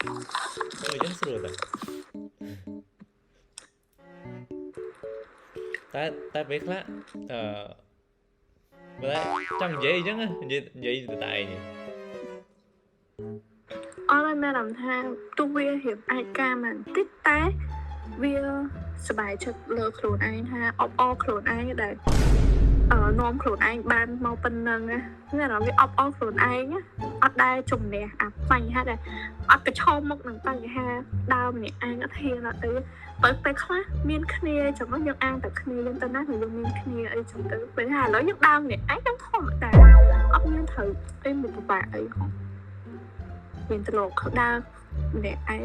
Ôi vẫn sửa rồi ta biết lá mà lại chẳng vậy chứ á vậy vậy từ tại nhỉ អត់ឲ្យមានអារម្មណ៍ថាទោះវារៀបអាចការមិនបន្តិចតែវាសប្បាយចិត្តលើខ្លួនឯងថាអបអរខ្លួនឯងដែលនាំខ្លួនឯងបានមកប៉ុណ្ណឹងណាមានអារម្មណ៍វាអបអរខ្លួនឯងអត់ដែលជំនះអាបញ្ហាដែលអត់ប្រឈមមុខនឹងបញ្ហាដើមម្នាក់ឯងអត់ហ៊ានអត់អីបើពេលខ្លះមានគ្នាចឹងយើងអានតែគ្នាយើងទៅណាគឺយើងមានគ្នាអីចឹងទៅពេលថាឥឡូវយើងដើមម្នាក់ឯងយើងធម្មតាអត់មានត្រូវអីមួយពិបាកអីហ៎ មានទៅលោកដើរម្នាក់ឯង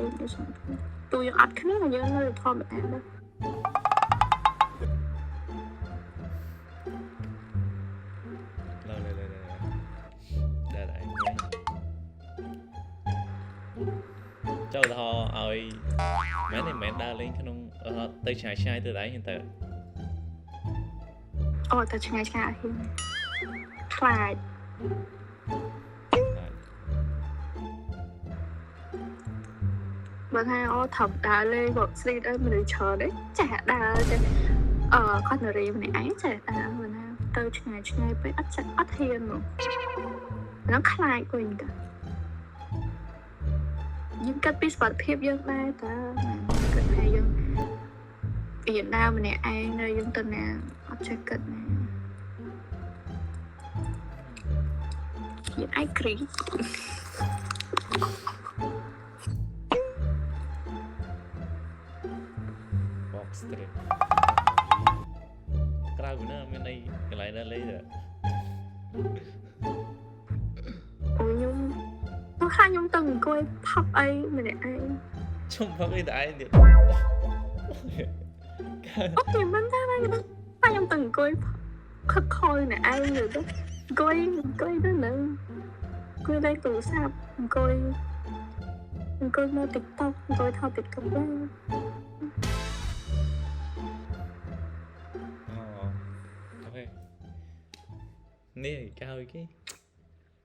ទូយើងអត់គ្នាយើងនៅធម្មតាដែរ lâu lâu lâu đây đây cho thò ơi mấy này mẹ đa lên cái nông tay trái sai từ đấy hiện tại អូតែឆ្ងាយឆ្ងាយហ៊ានខ្លាចបើថាអូធម្មតាលេងគាត់ស្រីអីមនុស្សច្រើនទេចាស់ដើរទៅគាត់នារីម្នាក់ឯងចាស់ដើរមិនណាទៅឆ្ងាយឆ្ងាយពេកអត់ចាស់អត់ហ៊ានមកហ្នឹងខ្លាចវិញតាយើងគិតពីសុខភាពយើងដែរតើគិតថាយើងពីដើរម្នាក់ឯងនៅយើងទៅណាអត់ចេះគិតណា I agree. Box trip. Krau nữa bên đây cái lại ra lấy rồi. Ủa nhưng nó khai nhung từng coi pop ấy mà nè anh. Trong pop ấy đại được. Ốc nhìn bên ta đây đó. Khai nhung từng coi khất khôi nè anh rồi đó. Coi đó nữa. Coi đây tủ sạp coi mơ tiktok coi thao tiktok đó Ok nè cao cái